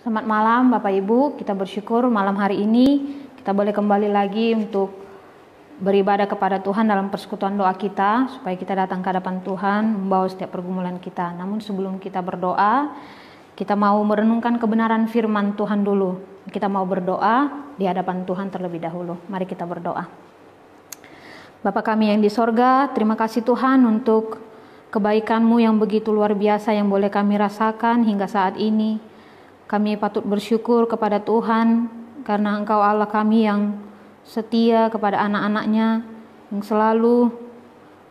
Selamat malam Bapak Ibu, kita bersyukur malam hari ini kita boleh kembali lagi untuk beribadah kepada Tuhan dalam persekutuan doa kita, supaya kita datang ke hadapan Tuhan membawa setiap pergumulan kita. Namun sebelum kita berdoa, kita mau merenungkan kebenaran firman Tuhan dulu. Kita mau berdoa di hadapan Tuhan terlebih dahulu. Mari kita berdoa. Bapa kami yang di sorga, terima kasih Tuhan untuk kebaikan-Mu yang begitu luar biasa yang boleh kami rasakan hingga saat ini. Kami patut bersyukur kepada Tuhan karena Engkau Allah kami yang setia kepada anak-anak-Nya, yang selalu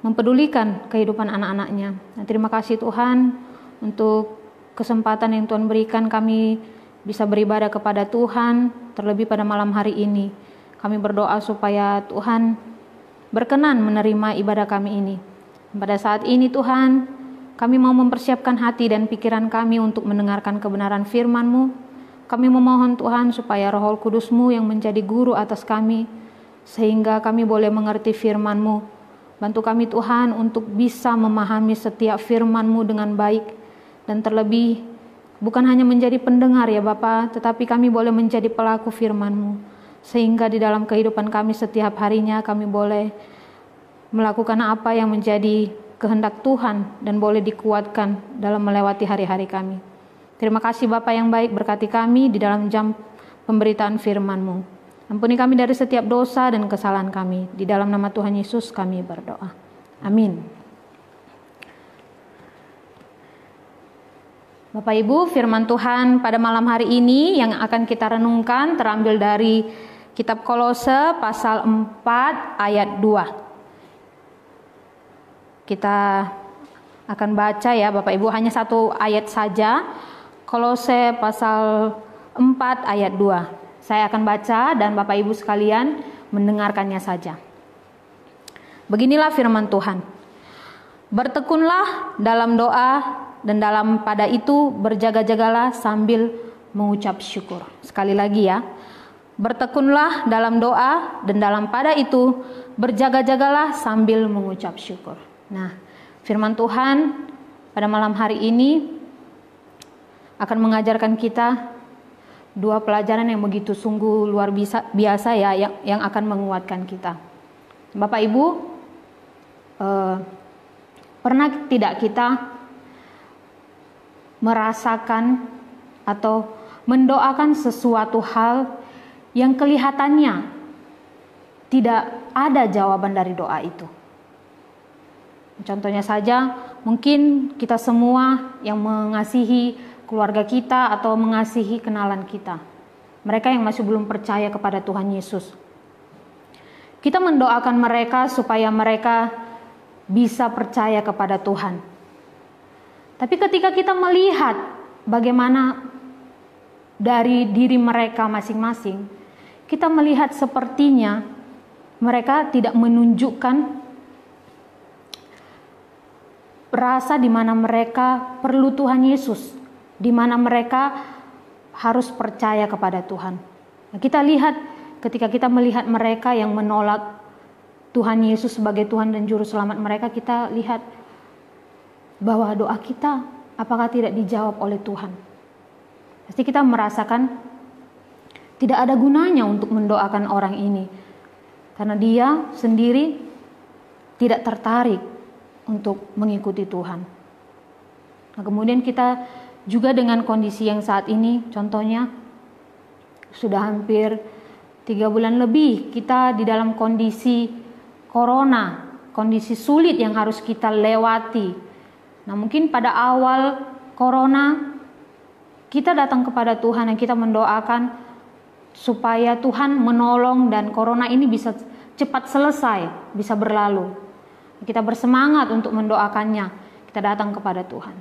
mempedulikan kehidupan anak-anak-Nya. Nah, terima kasih Tuhan untuk kesempatan yang Tuhan berikan kami bisa beribadah kepada Tuhan, terlebih pada malam hari ini. Kami berdoa supaya Tuhan berkenan menerima ibadah kami ini. Pada saat ini Tuhan, kami mau mempersiapkan hati dan pikiran kami untuk mendengarkan kebenaran firman-Mu. Kami memohon Tuhan supaya Roh Kudus-Mu yang menjadi guru atas kami, sehingga kami boleh mengerti firman-Mu. Bantu kami Tuhan untuk bisa memahami setiap firman-Mu dengan baik, dan terlebih bukan hanya menjadi pendengar ya Bapa, tetapi kami boleh menjadi pelaku firman-Mu, sehingga di dalam kehidupan kami setiap harinya kami boleh melakukan apa yang menjadi kehendak Tuhan dan boleh dikuatkan dalam melewati hari-hari kami. Terima kasih Bapa yang baik, berkati kami di dalam jam pemberitaan firman-Mu. Ampuni kami dari setiap dosa dan kesalahan kami. Di dalam nama Tuhan Yesus kami berdoa. Amin. Bapak Ibu, firman Tuhan pada malam hari ini yang akan kita renungkan terambil dari kitab Kolose pasal 4 ayat 2. Kita akan baca ya Bapak Ibu, hanya satu ayat saja. Kolose pasal 4 ayat 2. Saya akan baca dan Bapak Ibu sekalian mendengarkannya saja. Beginilah firman Tuhan. Bertekunlah dalam doa dan dalam pada itu berjaga-jagalah sambil mengucap syukur. Sekali lagi ya. Bertekunlah dalam doa dan dalam pada itu berjaga-jagalah sambil mengucap syukur. Nah, firman Tuhan pada malam hari ini akan mengajarkan kita dua pelajaran yang begitu sungguh luar biasa ya, yang akan menguatkan kita. Bapak Ibu, pernah tidak kita merasakan atau mendoakan sesuatu hal yang kelihatannya tidak ada jawaban dari doa itu? Contohnya saja, mungkin kita semua yang mengasihi keluarga kita atau mengasihi kenalan kita, mereka yang masih belum percaya kepada Tuhan Yesus. Kita mendoakan mereka supaya mereka bisa percaya kepada Tuhan. Tapi ketika kita melihat bagaimana dari diri mereka masing-masing, kita melihat sepertinya mereka tidak menunjukkan rasa di mana mereka perlu Tuhan Yesus, di mana mereka harus percaya kepada Tuhan. Nah, kita lihat ketika kita melihat mereka yang menolak Tuhan Yesus sebagai Tuhan dan Juru Selamat mereka, kita lihat bahwa doa kita apakah tidak dijawab oleh Tuhan. Pasti kita merasakan tidak ada gunanya untuk mendoakan orang ini, karena dia sendiri tidak tertarik untuk mengikuti Tuhan. Nah, kemudian kita juga dengan kondisi yang saat ini, contohnya sudah hampir 3 bulan lebih kita di dalam kondisi corona, kondisi sulit yang harus kita lewati. Nah, mungkin pada awal corona kita datang kepada Tuhan dan kita mendoakan supaya Tuhan menolong dan corona ini bisa cepat selesai, bisa berlalu. Kita bersemangat untuk mendoakannya. Kita datang kepada Tuhan.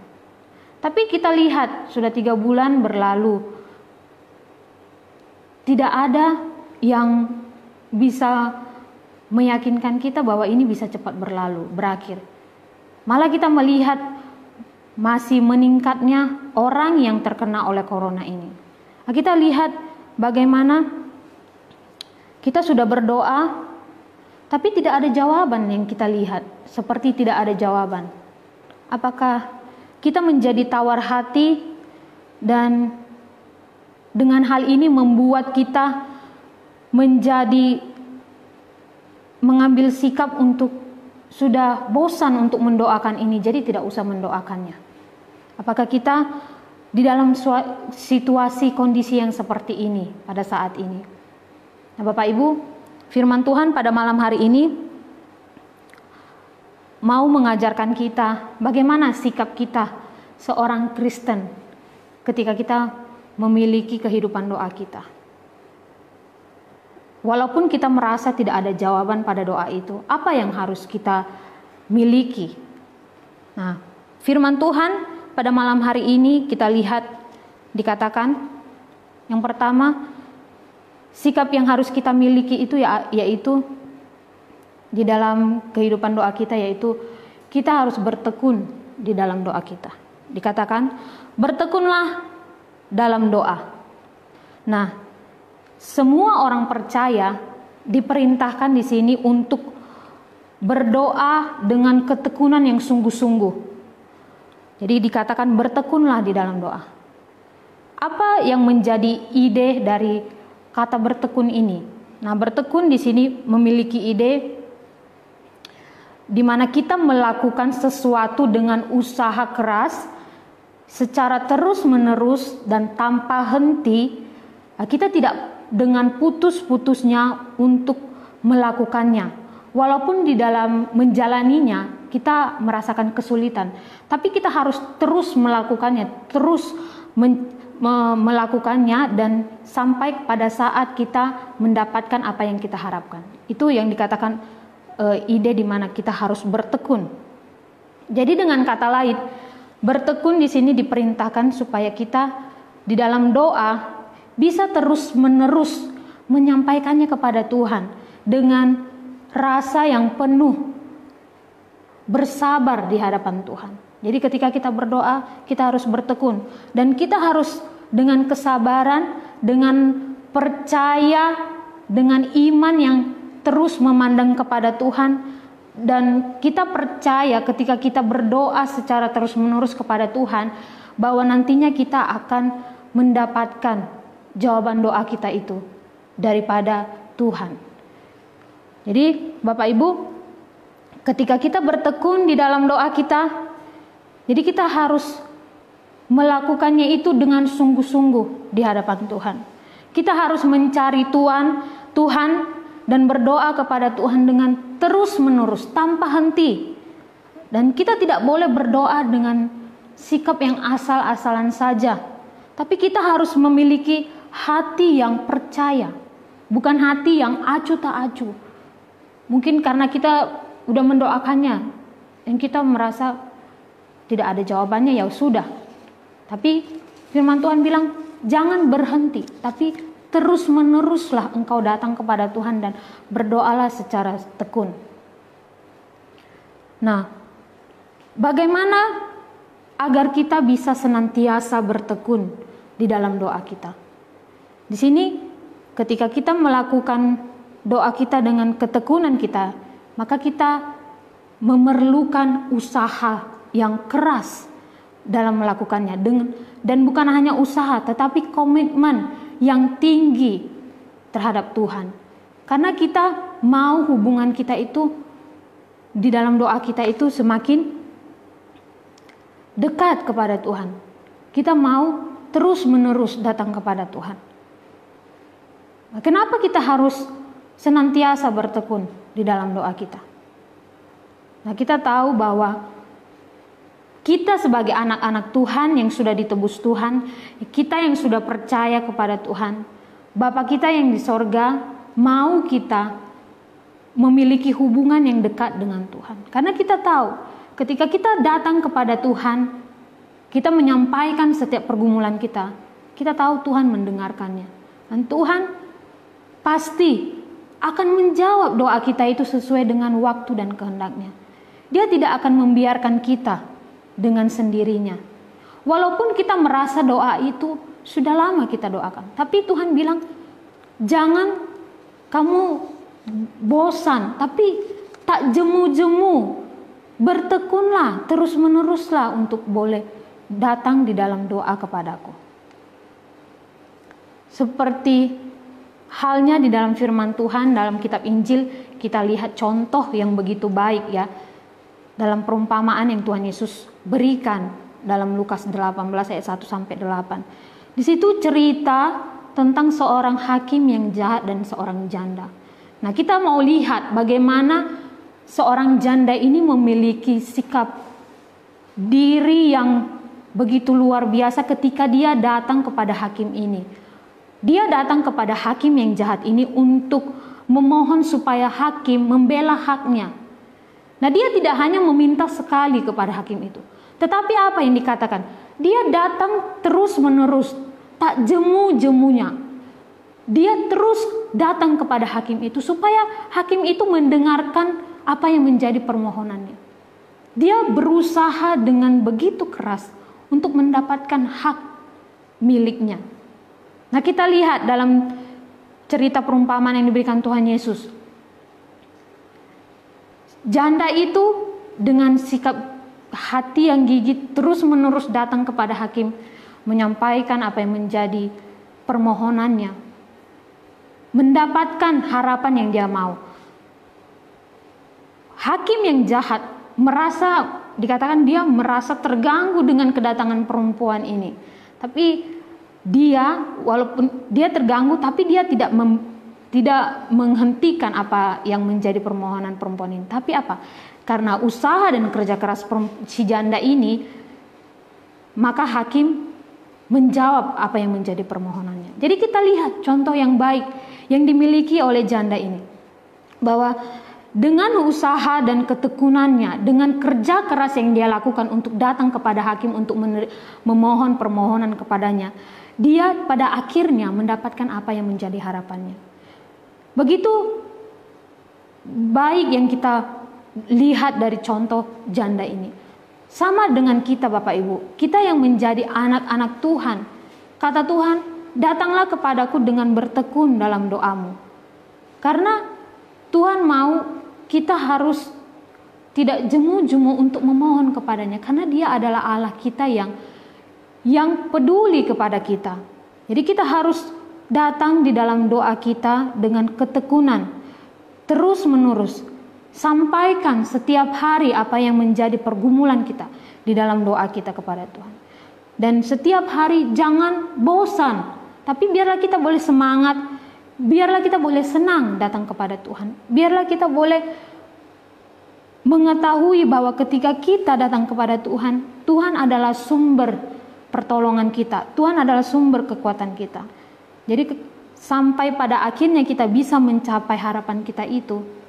Tapi kita lihat sudah 3 bulan berlalu, tidak ada yang bisa meyakinkan kita bahwa ini bisa cepat berlalu, berakhir. Malah kita melihat masih meningkatnya orang yang terkena oleh corona ini. Nah, kita lihat bagaimana kita sudah berdoa, tapi tidak ada jawaban yang kita lihat, seperti tidak ada jawaban. Apakah kita menjadi tawar hati dan dengan hal ini membuat kita mengambil sikap untuk sudah bosan untuk mendoakan ini, jadi tidak usah mendoakannya. Apakah kita di dalam situasi kondisi yang seperti ini pada saat ini? Nah, Bapak Ibu, firman Tuhan pada malam hari ini mau mengajarkan kita bagaimana sikap kita seorang Kristen ketika kita memiliki kehidupan doa kita. Walaupun kita merasa tidak ada jawaban pada doa itu, apa yang harus kita miliki? Nah, firman Tuhan pada malam hari ini kita lihat dikatakan yang pertama, sikap yang harus kita miliki itu yaitu di dalam kehidupan doa kita, yaitu kita harus bertekun di dalam doa kita. Dikatakan, bertekunlah dalam doa. Nah, semua orang percaya diperintahkan di sini untuk berdoa dengan ketekunan yang sungguh-sungguh. Jadi dikatakan bertekunlah di dalam doa. Apa yang menjadi ide dari kata bertekun ini? Nah, bertekun di sini memiliki ide di mana kita melakukan sesuatu dengan usaha keras, secara terus-menerus dan tanpa henti. Kita tidak dengan putus-putusnya untuk melakukannya. Walaupun di dalam menjalaninya kita merasakan kesulitan, tapi kita harus terus melakukannya, terus melakukannya dan sampai pada saat kita mendapatkan apa yang kita harapkan. Itu yang dikatakan ide di mana kita harus bertekun. Jadi dengan kata lain, bertekun di sini diperintahkan supaya kita di dalam doa bisa terus-menerus menyampaikannya kepada Tuhan dengan rasa yang penuh bersabar di hadapan Tuhan. Jadi ketika kita berdoa, kita harus bertekun dan kita harus dengan kesabaran, dengan percaya, dengan iman yang terus memandang kepada Tuhan, dan kita percaya ketika kita berdoa secara terus-menerus kepada Tuhan bahwa nantinya kita akan mendapatkan jawaban doa kita itu daripada Tuhan. Jadi Bapak Ibu, ketika kita bertekun di dalam doa kita, jadi kita harus melakukannya itu dengan sungguh-sungguh di hadapan Tuhan. Kita harus mencari Tuhan dan berdoa kepada Tuhan dengan terus-menerus tanpa henti. Dan kita tidak boleh berdoa dengan sikap yang asal-asalan saja, tapi kita harus memiliki hati yang percaya, bukan hati yang acuh tak acuh. Mungkin karena kita udah mendoakannya dan kita merasa tidak ada jawabannya, ya sudah. Tapi firman Tuhan bilang jangan berhenti, tapi terus-meneruslah engkau datang kepada Tuhan dan berdoalah secara tekun. Nah, bagaimana agar kita bisa senantiasa bertekun di dalam doa kita? Di sini ketika kita melakukan doa kita dengan ketekunan kita, maka kita memerlukan usaha yang keras dalam melakukannya, dan bukan hanya usaha tetapi komitmen yang tinggi terhadap Tuhan. Karena kita mau hubungan kita itu di dalam doa kita itu semakin dekat kepada Tuhan. Kita mau terus-menerus datang kepada Tuhan. Kenapa kita harus senantiasa bertekun di dalam doa kita? Nah, kita tahu bahwa kita sebagai anak-anak Tuhan yang sudah ditebus Tuhan, kita yang sudah percaya kepada Tuhan, Bapa kita yang di sorga mau kita memiliki hubungan yang dekat dengan Tuhan. Karena kita tahu ketika kita datang kepada Tuhan, kita menyampaikan setiap pergumulan kita tahu Tuhan mendengarkannya. Dan Tuhan pasti akan menjawab doa kita itu sesuai dengan waktu dan kehendaknya. Dia tidak akan membiarkan kita dengan sendirinya. Walaupun kita merasa doa itu sudah lama kita doakan, tapi Tuhan bilang jangan kamu bosan, tapi tak jemu-jemu, bertekunlah, terus-meneruslah untuk boleh datang di dalam doa kepadaku. Seperti halnya di dalam firman Tuhan dalam kitab Injil, kita lihat contoh yang begitu baik ya, dalam perumpamaan yang Tuhan Yesus berikan dalam Lukas 18 ayat 1 sampai 8. Di situ cerita tentang seorang hakim yang jahat dan seorang janda. Nah, kita mau lihat bagaimana seorang janda ini memiliki sikap diri yang begitu luar biasa ketika dia datang kepada hakim ini. Dia datang kepada hakim yang jahat ini untuk memohon supaya hakim membela haknya. Nah, dia tidak hanya meminta sekali kepada hakim itu, tetapi apa yang dikatakan? Dia datang terus-menerus, tak jemu-jemunya. Dia terus datang kepada hakim itu supaya hakim itu mendengarkan apa yang menjadi permohonannya. Dia berusaha dengan begitu keras untuk mendapatkan hak miliknya. Nah, kita lihat dalam cerita perumpamaan yang diberikan Tuhan Yesus. Janda itu dengan sikap hati yang gigih terus-menerus datang kepada hakim, menyampaikan apa yang menjadi permohonannya, mendapatkan harapan yang dia mau. Hakim yang jahat dikatakan dia merasa terganggu dengan kedatangan perempuan ini. Tapi walaupun dia terganggu, tapi dia tidak menghentikan apa yang menjadi permohonan perempuan ini. Tapi apa? Karena usaha dan kerja keras si janda ini, maka hakim menjawab apa yang menjadi permohonannya. Jadi kita lihat contoh yang baik yang dimiliki oleh janda ini, bahwa dengan usaha dan ketekunannya, dengan kerja keras yang dia lakukan untuk datang kepada hakim untuk memohon permohonan kepadanya, dia pada akhirnya mendapatkan apa yang menjadi harapannya. Begitu baik yang kita lihat dari contoh janda ini. Sama dengan kita Bapak Ibu, kita yang menjadi anak-anak Tuhan. Kata Tuhan, datanglah kepadaku dengan bertekun dalam doamu. Karena Tuhan mau kita harus tidak jemu-jemu untuk memohon kepadanya, karena Dia adalah Allah kita yang peduli kepada kita. Jadi kita harus datang di dalam doa kita dengan ketekunan, terus-menerus. Sampaikan setiap hari apa yang menjadi pergumulan kita di dalam doa kita kepada Tuhan. Dan setiap hari jangan bosan, tapi biarlah kita boleh semangat, biarlah kita boleh senang datang kepada Tuhan. Biarlah kita boleh mengetahui bahwa ketika kita datang kepada Tuhan, Tuhan adalah sumber pertolongan kita. Tuhan adalah sumber kekuatan kita. Jadi sampai pada akhirnya kita bisa mencapai harapan kita itu,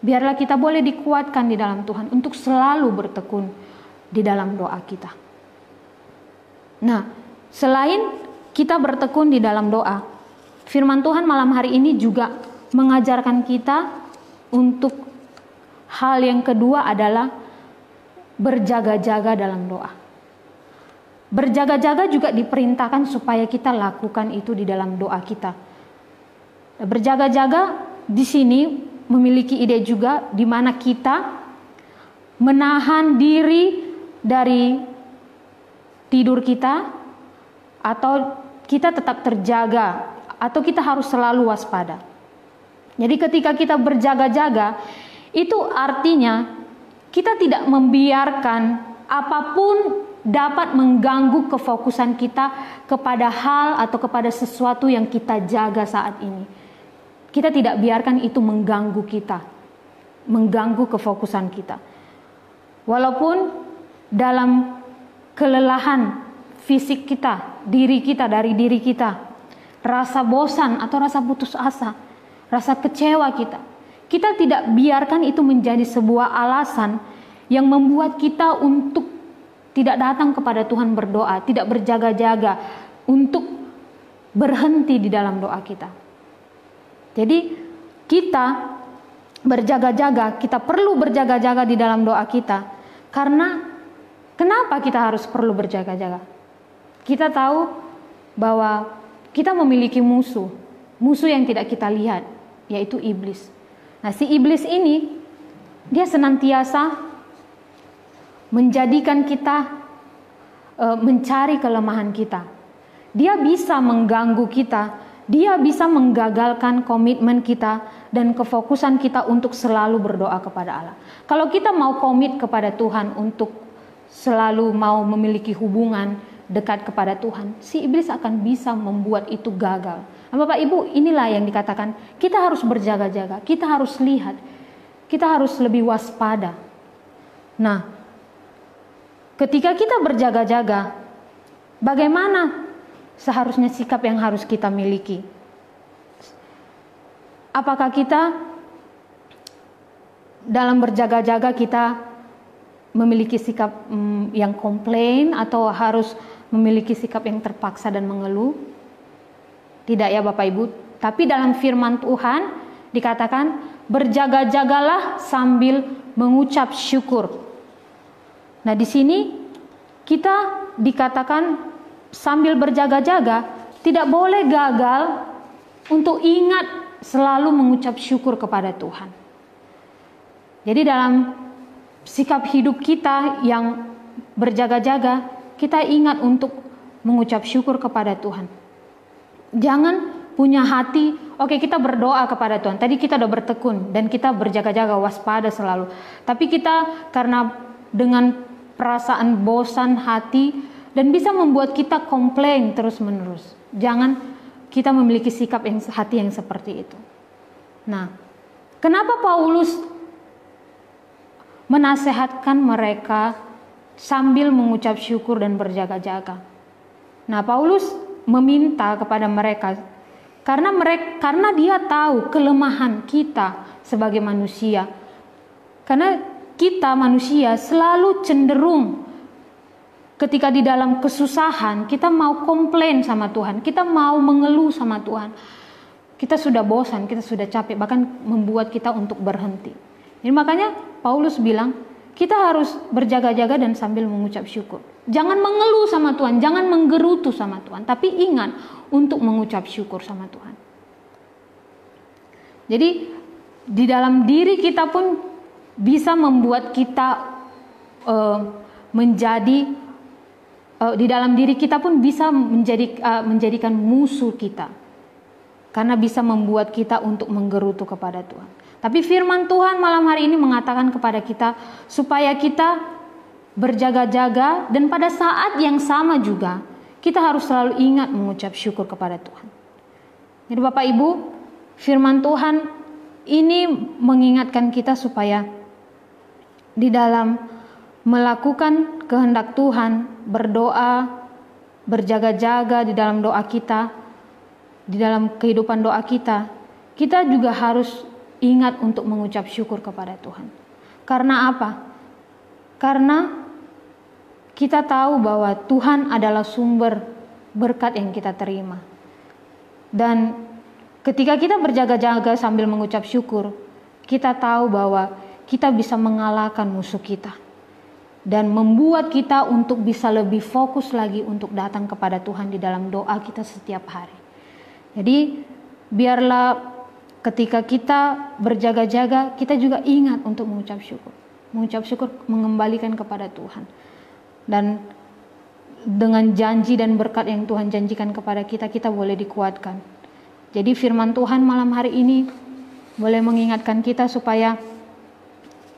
biarlah kita boleh dikuatkan di dalam Tuhan untuk selalu bertekun di dalam doa kita. Nah, selain kita bertekun di dalam doa, firman Tuhan malam hari ini juga mengajarkan kita untuk hal yang kedua adalah berjaga-jaga dalam doa. Berjaga-jaga juga diperintahkan supaya kita lakukan itu di dalam doa kita. Berjaga-jaga di sini memiliki ide juga di mana kita menahan diri dari tidur kita, atau kita tetap terjaga, atau kita harus selalu waspada. Jadi ketika kita berjaga-jaga, itu artinya kita tidak membiarkan apapun dapat mengganggu kefokusan kita kepada hal atau kepada sesuatu yang kita jaga saat ini. Kita tidak biarkan itu mengganggu kita, mengganggu kefokusan kita. Walaupun dalam kelelahan fisik kita, dari diri kita, rasa bosan atau rasa putus asa, rasa kecewa kita tidak biarkan itu menjadi sebuah alasan yang membuat kita untuk tidak datang kepada Tuhan berdoa, tidak berjaga-jaga untuk berhenti di dalam doa kita. Jadi kita berjaga-jaga, kita perlu berjaga-jaga di dalam doa kita. Karena kenapa kita harus perlu berjaga-jaga? Kita tahu bahwa kita memiliki musuh yang tidak kita lihat, yaitu iblis. Nah, si iblis ini dia senantiasa menjadikan kita mencari kelemahan kita. dia bisa mengganggu kita, dia bisa menggagalkan komitmen kita dan kefokusan kita untuk selalu berdoa kepada Allah. Kalau kita mau komit kepada Tuhan untuk selalu mau memiliki hubungan dekat kepada Tuhan, si iblis akan bisa membuat itu gagal. Nah, Bapak Ibu, inilah yang dikatakan kita harus berjaga-jaga, kita harus lihat, kita harus lebih waspada. Nah, ketika kita berjaga-jaga, bagaimana seharusnya sikap yang harus kita miliki? Apakah kita dalam berjaga-jaga kita memiliki sikap yang komplain atau harus memiliki sikap yang terpaksa dan mengeluh? Tidak ya Bapak Ibu, tapi dalam firman Tuhan dikatakan berjaga-jagalah sambil mengucap syukur. Nah, di sini kita dikatakan sambil berjaga-jaga tidak boleh gagal untuk ingat selalu mengucap syukur kepada Tuhan. Jadi dalam sikap hidup kita yang berjaga-jaga, kita ingat untuk mengucap syukur kepada Tuhan. Jangan punya hati, oke, kita berdoa kepada Tuhan. Tadi kita udah bertekun dan kita berjaga-jaga, waspada selalu. Tapi kita karena dengan perasaan bosan hati dan bisa membuat kita komplain terus-menerus. Jangan kita memiliki sikap hati yang seperti itu. Nah, kenapa Paulus menasehatkan mereka sambil mengucap syukur dan berjaga-jaga? Nah, Paulus meminta kepada mereka karena dia tahu kelemahan kita sebagai manusia. Karena kita manusia selalu cenderung ketika di dalam kesusahan, kita mau komplain sama Tuhan, kita mau mengeluh sama Tuhan. Kita sudah bosan, kita sudah capek, bahkan membuat kita untuk berhenti. Jadi makanya Paulus bilang, kita harus berjaga-jaga dan sambil mengucap syukur. Jangan mengeluh sama Tuhan, jangan menggerutu sama Tuhan, tapi ingat untuk mengucap syukur sama Tuhan. Jadi di dalam diri kita pun bisa membuat kita di dalam diri kita pun bisa menjadikan musuh kita, karena bisa membuat kita untuk menggerutu kepada Tuhan. Tapi firman Tuhan malam hari ini mengatakan kepada kita supaya kita berjaga-jaga, dan pada saat yang sama juga kita harus selalu ingat mengucap syukur kepada Tuhan. Jadi Bapak Ibu, firman Tuhan ini mengingatkan kita supaya di dalam melakukan kehendak Tuhan, berdoa, berjaga-jaga di dalam doa kita, di dalam kehidupan doa kita, kita juga harus ingat untuk mengucap syukur kepada Tuhan. Karena apa? Karena kita tahu bahwa Tuhan adalah sumber berkat yang kita terima. Dan ketika kita berjaga-jaga sambil mengucap syukur, kita tahu bahwa kita bisa mengalahkan musuh kita dan membuat kita untuk bisa lebih fokus lagi untuk datang kepada Tuhan di dalam doa kita setiap hari. Jadi biarlah ketika kita berjaga-jaga, kita juga ingat untuk mengucap syukur. Mengucap syukur mengembalikan kepada Tuhan. Dan dengan janji dan berkat yang Tuhan janjikan kepada kita, kita boleh dikuatkan. Jadi firman Tuhan malam hari ini boleh mengingatkan kita supaya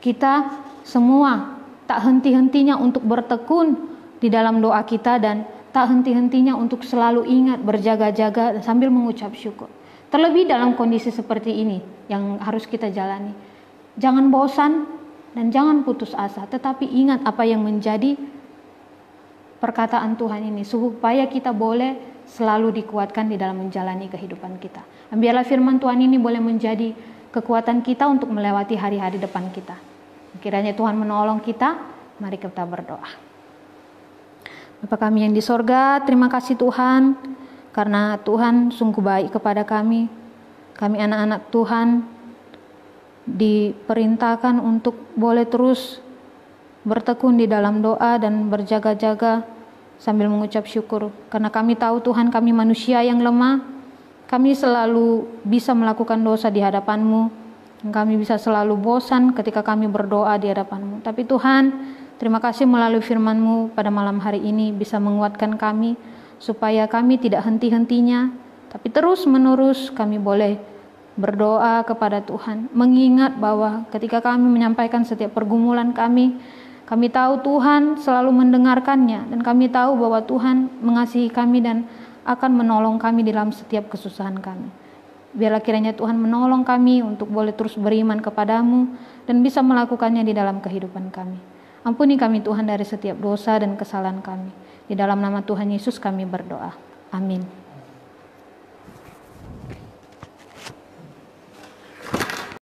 kita semua tak henti-hentinya untuk bertekun di dalam doa kita, dan tak henti-hentinya untuk selalu ingat berjaga-jaga sambil mengucap syukur. Terlebih dalam kondisi seperti ini yang harus kita jalani. Jangan bosan dan jangan putus asa, tetapi ingat apa yang menjadi perkataan Tuhan ini supaya kita boleh selalu dikuatkan di dalam menjalani kehidupan kita. Dan biarlah firman Tuhan ini boleh menjadi kekuatan kita untuk melewati hari-hari depan kita. Kiranya Tuhan menolong kita. Mari kita berdoa. Bapa kami yang di sorga, terima kasih Tuhan, karena Tuhan sungguh baik kepada kami. Kami anak-anak Tuhan diperintahkan untuk boleh terus bertekun di dalam doa dan berjaga-jaga sambil mengucap syukur. Karena kami tahu Tuhan, kami manusia yang lemah, kami selalu bisa melakukan dosa di hadapan-Mu. Kami bisa selalu bosan ketika kami berdoa di hadapan-Mu. Tapi Tuhan, terima kasih melalui firman-Mu pada malam hari ini bisa menguatkan kami supaya kami tidak henti-hentinya, tapi terus-menerus kami boleh berdoa kepada Tuhan, mengingat bahwa ketika kami menyampaikan setiap pergumulan kami tahu Tuhan selalu mendengarkannya, dan kami tahu bahwa Tuhan mengasihi kami dan akan menolong kami dalam setiap kesusahan kami. Biarlah kiranya Tuhan menolong kami untuk boleh terus beriman kepadamu dan bisa melakukannya di dalam kehidupan kami. Ampuni kami Tuhan dari setiap dosa dan kesalahan kami. Di dalam nama Tuhan Yesus kami berdoa. Amin.